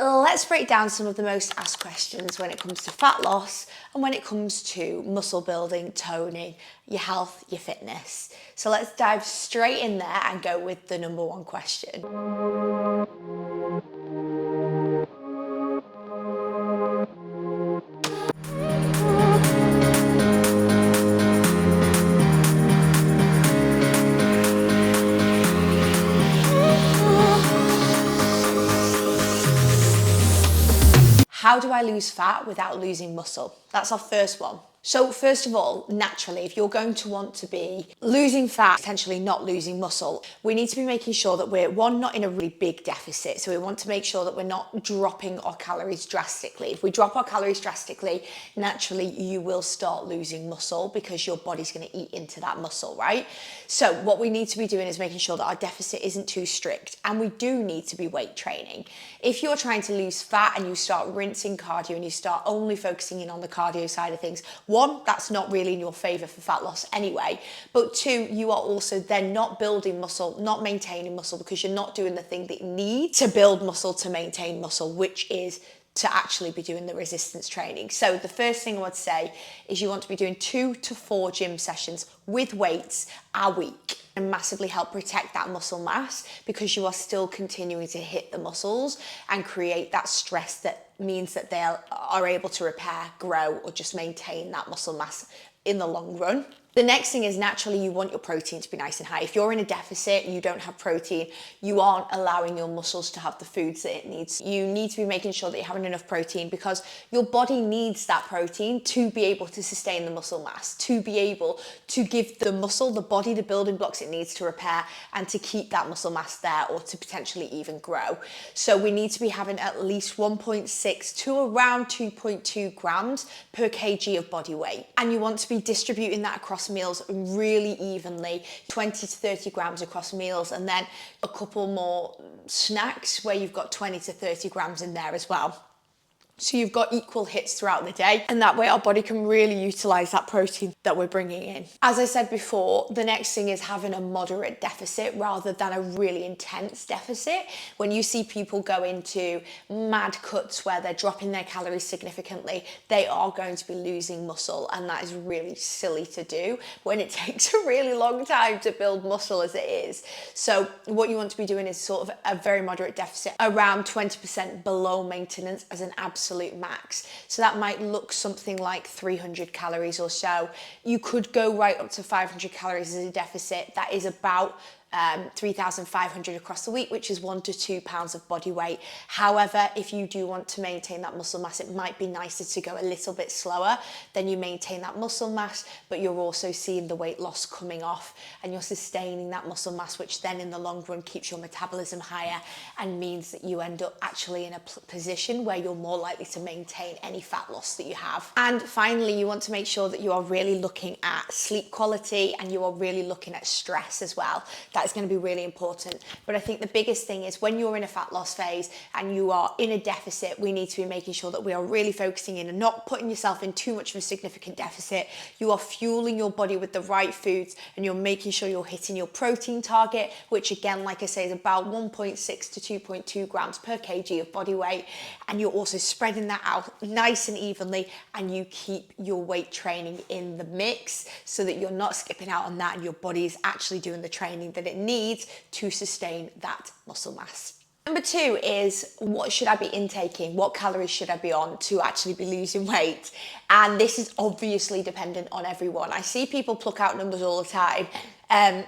let's break down some of the most asked questions when it comes to fat loss and when it comes to muscle building, toning, your health, your fitness. So let's dive straight in there and go with the number one question. How do I lose fat without losing muscle? That's our first one. So first of all, naturally, if you're going to want to be losing fat, potentially not losing muscle, we need to be making sure that we're, one, not in a really big deficit. So we want to make sure that we're not dropping our calories drastically. If we drop our calories drastically, naturally, you will start losing muscle because your body's going to eat into that muscle, right? So what we need to be doing is making sure that our deficit isn't too strict, and we do need to be weight training. If you're trying to lose fat and you start rinsing cardio and you start only focusing in on the cardio side of things, one, that's not really in your favor for fat loss anyway. But two, you are also then not building muscle, not maintaining muscle, because you're not doing the thing that you need to build muscle, to maintain muscle, which is to actually be doing the resistance training. So the first thing I would say is you want to be doing 2 to 4 gym sessions with weights a week, and massively help protect that muscle mass, because you are still continuing to hit the muscles and create that stress that means that they are able to repair, grow, or just maintain that muscle mass in the long run. The next thing is, naturally, you want your protein to be nice and high. If you're in a deficit, you don't have protein, you aren't allowing your muscles to have the foods that it needs. You need to be making sure that you're having enough protein, because your body needs that protein to be able to sustain the muscle mass, to be able to give the muscle, the body, the building blocks it needs to repair and to keep that muscle mass there, or to potentially even grow. So we need to be having at least 1.6 to around 2.2 grams per kg of body weight. And you want to be distributing that across meals really evenly, 20 to 30 grams across meals, and then a couple more snacks where you've got 20 to 30 grams in there as well. So you've got equal hits throughout the day, and that way our body can really utilize that protein that we're bringing in. As I said before, the next thing is having a moderate deficit rather than a really intense deficit. When you see people go into mad cuts where they're dropping their calories significantly, they are going to be losing muscle, and that is really silly to do when it takes a really long time to build muscle as it is. So what you want to be doing is sort of a very moderate deficit, around 20% below maintenance as an absolute max. So that might look something like 300 calories or so. You could go right up to 500 calories as a deficit. That is about 3,500 across the week, which is 1 to 2 pounds of body weight. However, if you do want to maintain that muscle mass, it might be nicer to go a little bit slower. Then you maintain that muscle mass, but you're also seeing the weight loss coming off, and you're sustaining that muscle mass, which then in the long run keeps your metabolism higher and means that you end up actually in a position where you're more likely to maintain any fat loss that you have. And finally, you want to make sure that you are really looking at sleep quality, and you are really looking at stress as well. That's going to be really important. But I think the biggest thing is, when you're in a fat loss phase and you are in a deficit, we need to be making sure that we are really focusing in and not putting yourself in too much of a significant deficit. You are fueling your body with the right foods, and you're making sure you're hitting your protein target, which again, like I say, is about 1.6 to 2.2 grams per kg of body weight. And you're also spreading that out nice and evenly, and you keep your weight training in the mix so that you're not skipping out on that, and your body is actually doing the training that it needs to sustain that muscle mass. Number 2 is, what should I be intaking? What calories should I be on to actually be losing weight? And this is obviously dependent on everyone. I see people pluck out numbers all the time. I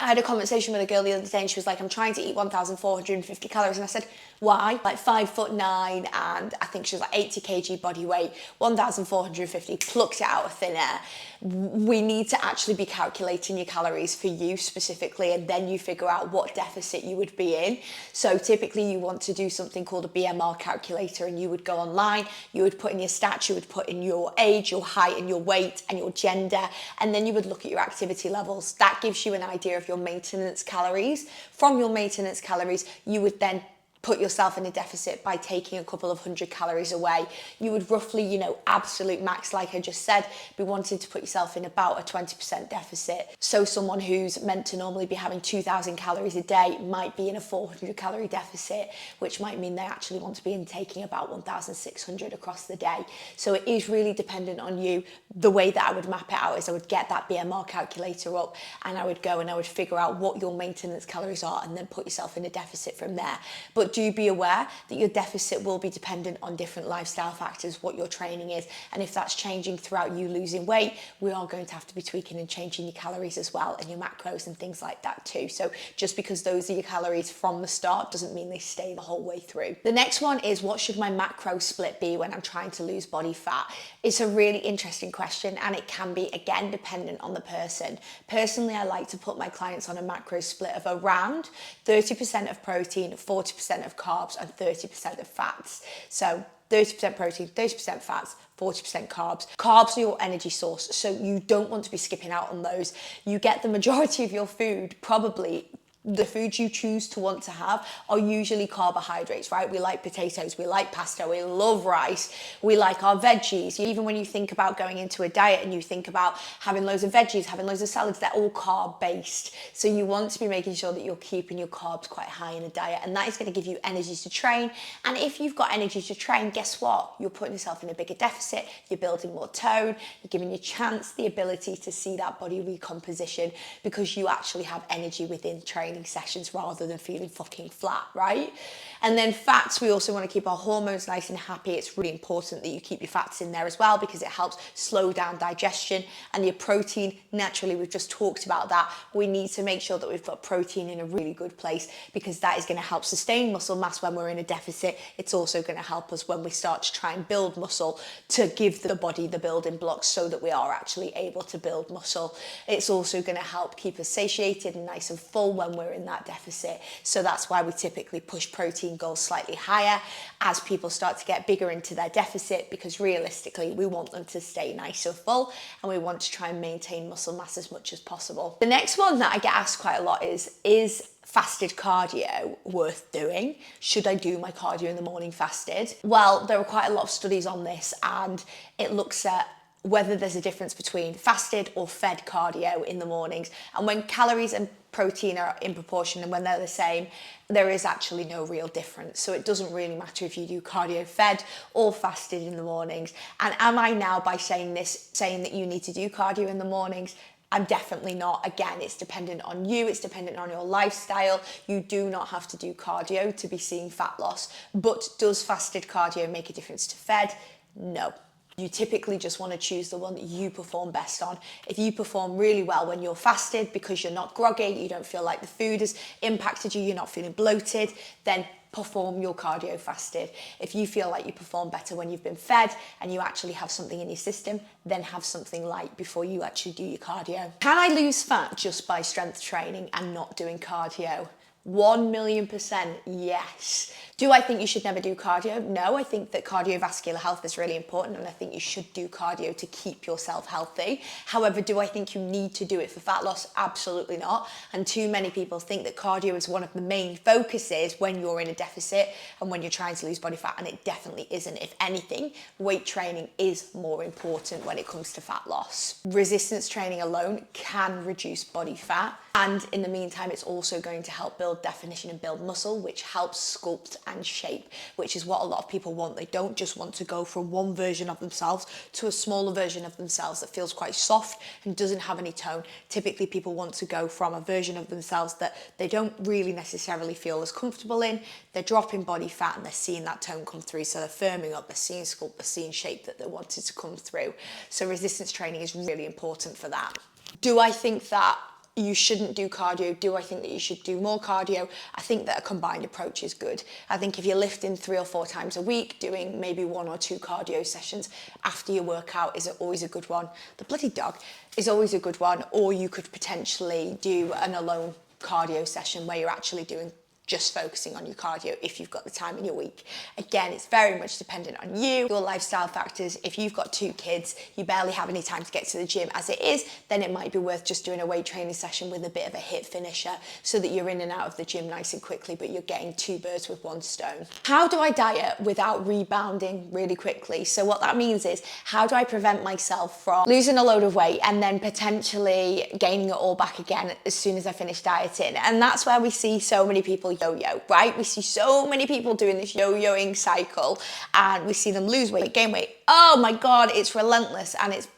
had a conversation with a girl the other day, and she was like, I'm trying to eat 1,450 calories. And I said, why? Like 5'9", and I think she was like 80 kg body weight, 1,450, plucked it out of thin air. We need to actually be calculating your calories for you specifically, and then you figure out what deficit you would be in. So typically you want to do something called a BMR calculator, and you would go online, you would put in your stats, you would put in your age, your height, and your weight, and your gender, and then you would look at your activity levels. That gives you an idea of your maintenance calories. From your maintenance calories, you would then put yourself in a deficit by taking a couple of 100 calories away. You would roughly, absolute max, like I just said, be wanting to put yourself in about a 20% deficit. So someone who's meant to normally be having 2,000 calories a day might be in a 400 calorie deficit, which might mean they actually want to be taking about 1,600 across the day. So it is really dependent on you. The way that I would map it out is I would get that BMR calculator up and I would go and I would figure out what your maintenance calories are and then put yourself in a deficit from there. But do be aware that your deficit will be dependent on different lifestyle factors, what your training is, and if that's changing throughout you losing weight, we are going to have to be tweaking and changing your calories as well and your macros and things like that too. So just because those are your calories from the start doesn't mean they stay the whole way through. The next one is, what should my macro split be when I'm trying to lose body fat? It's a really interesting question and it can be, again, dependent on the person. Personally, I like to put my clients on a macro split of around 30% of protein, 40% of carbs and 30% of fats. So 30% protein, 30% fats, 40% carbs. Carbs are your energy source, so you don't want to be skipping out on those. You get the majority of your food, probably the foods you choose to want to have are usually carbohydrates, right? We like potatoes, we like pasta, we love rice, we like our veggies. Even when you think about going into a diet and you think about having loads of veggies, having loads of salads, they're all carb based. So you want to be making sure that you're keeping your carbs quite high in a diet, and that is going to give you energy to train. And if you've got energy to train, guess what? You're putting yourself in a bigger deficit, you're building more tone, you're giving your chance the ability to see that body recomposition because you actually have energy within training sessions rather than feeling fucking flat, right? And then fats, we also want to keep our hormones nice and happy. It's really important that you keep your fats in there as well because it helps slow down digestion. And your protein, naturally, we've just talked about that. We need to make sure that we've got protein in a really good place because that is going to help sustain muscle mass when we're in a deficit. It's also going to help us when we start to try and build muscle to give the body the building blocks so that we are actually able to build muscle. It's also going to help keep us satiated and nice and full when we're in that deficit. So that's why we typically push protein goals slightly higher as people start to get bigger into their deficit, because realistically we want them to stay nice and full and we want to try and maintain muscle mass as much as possible. The next one that I get asked quite a lot is fasted cardio worth doing? Should I do my cardio in the morning fasted? Well, there are quite a lot of studies on this and it looks at whether there's a difference between fasted or fed cardio in the mornings. And when calories and protein are in proportion and when they're the same, there is actually no real difference. So it doesn't really matter if you do cardio fed or fasted in the mornings. And am I now, by saying this, saying that you need to do cardio in the mornings? I'm definitely not. Again, it's dependent on you, it's dependent on your lifestyle. You do not have to do cardio to be seeing fat loss. But does fasted cardio make a difference to fed? No. You typically just want to choose the one that you perform best on. If you perform really well when you're fasted because you're not groggy, you don't feel like the food has impacted you, you're not feeling bloated, then perform your cardio fasted. If you feel like you perform better when you've been fed and you actually have something in your system, then have something light before you actually do your cardio. Can I lose fat just by strength training and not doing cardio? 1,000,000% yes. Do I think you should never do cardio? No, I think that cardiovascular health is really important and I think you should do cardio to keep yourself healthy. However, do I think you need to do it for fat loss? Absolutely not. And too many people think that cardio is one of the main focuses when you're in a deficit and when you're trying to lose body fat, and it definitely isn't. If anything, weight training is more important when it comes to fat loss. Resistance training alone can reduce body fat, and in the meantime, it's also going to help build definition and build muscle, which helps sculpt and shape, which is what a lot of people want. They don't just want to go from one version of themselves to a smaller version of themselves that feels quite soft and doesn't have any tone. Typically, people want to go from a version of themselves that they don't really necessarily feel as comfortable in. They're dropping body fat and they're seeing that tone come through. So they're firming up, they're seeing sculpt, they're seeing shape that they wanted to come through. So resistance training is really important for that. Do I think that you shouldn't do cardio? Do I think that you should do more cardio? I think that a combined approach is good. I think if you're lifting 3 or 4 times a week, doing maybe 1 or 2 cardio sessions after your workout is always a good one. The bloody dog is always a good one. Or you could potentially do an alone cardio session where you're actually doing just focusing on your cardio if you've got the time in your week. Again, it's very much dependent on you, your lifestyle factors. If you've got 2 kids, you barely have any time to get to the gym as it is, then it might be worth just doing a weight training session with a bit of a HIIT finisher so that you're in and out of the gym nice and quickly, but you're getting 2 birds with 1 stone. How do I diet without rebounding really quickly? So what that means is, how do I prevent myself from losing a load of weight and then potentially gaining it all back again as soon as I finish dieting? And that's where we see so many people yo-yo, right? We see so many people doing this yo-yoing cycle, and we see them lose weight, gain weight. Oh my God, it's relentless and it's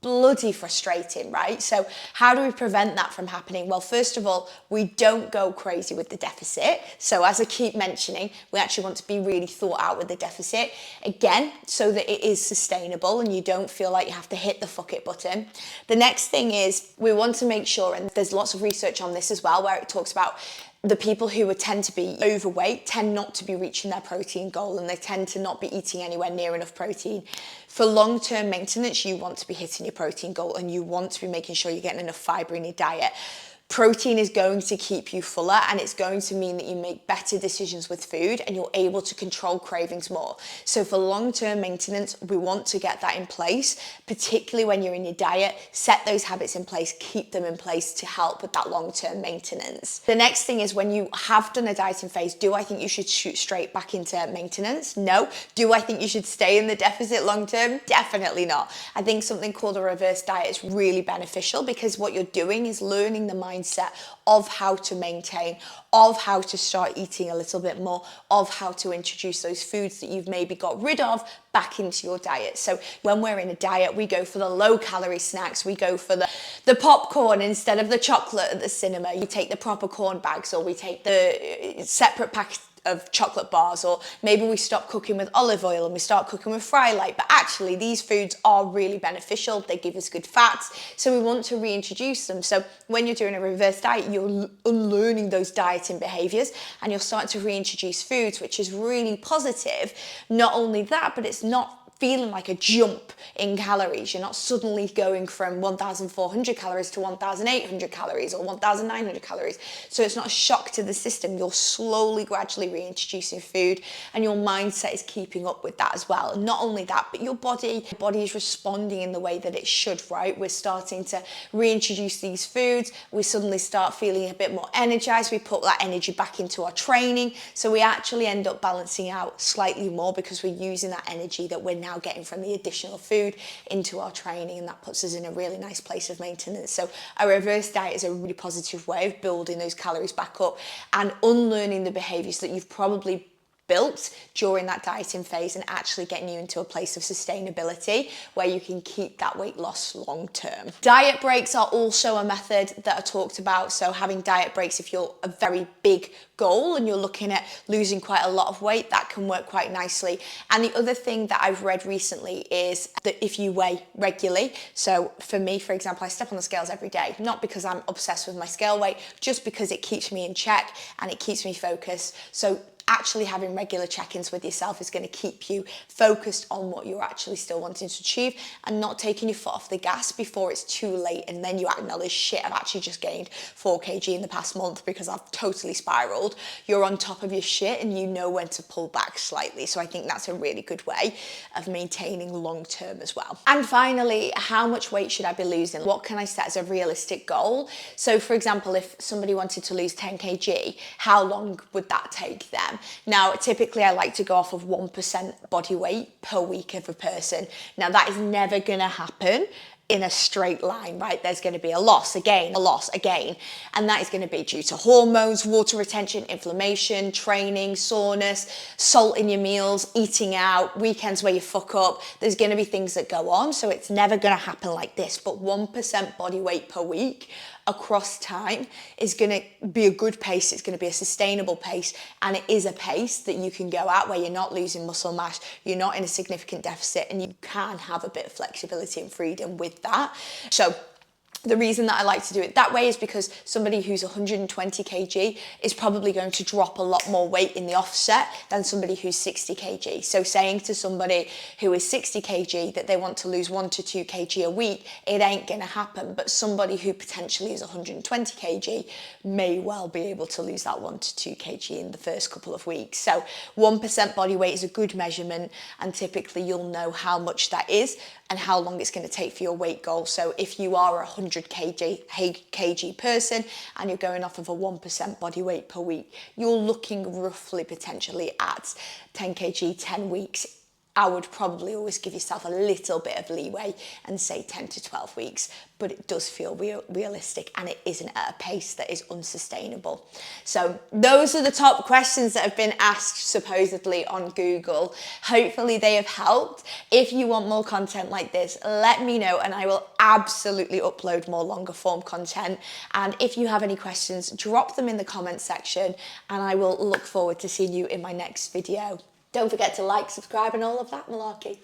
bloody frustrating, right? So how do we prevent that from happening? Well, first of all, we don't go crazy with the deficit. So as I keep mentioning, we actually want to be really thought out with the deficit. Again, so that it is sustainable and you don't feel like you have to hit the fuck it button. The next thing is we want to make sure, and there's lots of research on this as well, where it talks about the people who tend to be overweight tend not to be reaching their protein goal, and they tend to not be eating anywhere near enough protein. For long-term maintenance, you want to be hitting your protein goal and you want to be making sure you're getting enough fiber in your diet. Protein is going to keep you fuller, and it's going to mean that you make better decisions with food and you're able to control cravings more. So for long-term maintenance, we want to get that in place, particularly when you're in your diet. Set those habits in place, keep them in place to help with that long-term maintenance. The next thing is, when you have done a dieting phase, do I think you should shoot straight back into maintenance? No. Do I think you should stay in the deficit long-term? Definitely not. I think something called a reverse diet is really beneficial, because what you're doing is learning the mindset of how to maintain, of how to start eating a little bit more, of how to introduce those foods that you've maybe got rid of back into your diet. So when we're in a diet, we go for the low calorie snacks, we go for the popcorn instead of the chocolate at the cinema. You take the proper corn bags, or we take the separate pack of chocolate bars, or maybe we stop cooking with olive oil and we start cooking with fry light. But actually these foods are really beneficial, they give us good fats, so we want to reintroduce them. So when you're doing a reverse diet, you're unlearning those dieting behaviors and you're starting to reintroduce foods, which is really positive. Not only that, but it's not feeling like a jump in calories. You're not suddenly going from 1,400 calories to 1,800 calories or 1,900 calories. So it's not a shock to the system. You're slowly, gradually reintroducing food, and your mindset is keeping up with that as well. And not only that, but your body is responding in the way that it should, right? We're starting to reintroduce these foods. We suddenly start feeling a bit more energized. We put that energy back into our training. So we actually end up balancing out slightly more, because we're using that energy that we're now getting from the additional food into our training, and that puts us in a really nice place of maintenance. So a reverse diet is a really positive way of building those calories back up and unlearning the behaviors that you've probably built during that dieting phase, and actually getting you into a place of sustainability where you can keep that weight loss long term. Diet breaks are also a method that are talked about. So having diet breaks, if you're a very big goal and you're looking at losing quite a lot of weight, that can work quite nicely. And the other thing that I've read recently is that if you weigh regularly, so for me, for example, I step on the scales every day, not because I'm obsessed with my scale weight, just because it keeps me in check and it keeps me focused. So actually having regular check-ins with yourself is going to keep you focused on what you're actually still wanting to achieve, and not taking your foot off the gas before it's too late and then you acknowledge, shit, I've actually just gained 4 kg in the past month because I've totally spiraled. You're on top of your shit and you know when to pull back slightly. So I think that's a really good way of maintaining long term as well. And finally, how much weight should I be losing? What can I set as a realistic goal? So for example, if somebody wanted to lose 10 kg, how long would that take them? Now, typically I like to go off of 1% body weight per week of a person. Now, that is never going to happen in a straight line, right? There's going to be a loss, a gain, a loss, a gain. And that is going to be due to hormones, water retention, inflammation, training, soreness, salt in your meals, eating out, weekends where you fuck up. There's going to be things that go on. So it's never going to happen like this. But 1% body weight per week across time is going to be a good pace. It's going to be a sustainable pace, and it is a pace that you can go at where you're not losing muscle mass, you're not in a significant deficit, and you can have a bit of flexibility and freedom with that. So The reason that I like to do it that way is because somebody who's 120 kg is probably going to drop a lot more weight in the offset than somebody who's 60 kg. So saying to somebody who is 60 kg that they want to lose 1 to 2 kg a week, it ain't gonna happen. But somebody who potentially is 120 kg may well be able to lose that 1 to 2 kg in the first couple of weeks. So 1% body weight is a good measurement, and typically you'll know how much that is and how long it's going to take for your weight goal. So if you are a 100 kg person and you're going off of a 1% body weight per week, you're looking roughly potentially at 10 kg, 10 weeks. I would probably always give yourself a little bit of leeway and say 10 to 12 weeks, but it does feel realistic, and it isn't at a pace that is unsustainable. So those are the top questions that have been asked supposedly on Google. Hopefully they have helped. If you want more content like this, let me know and I will absolutely upload more longer form content. And if you have any questions, drop them in the comments section and I will look forward to seeing you in my next video. Don't forget to like, subscribe and all of that malarkey.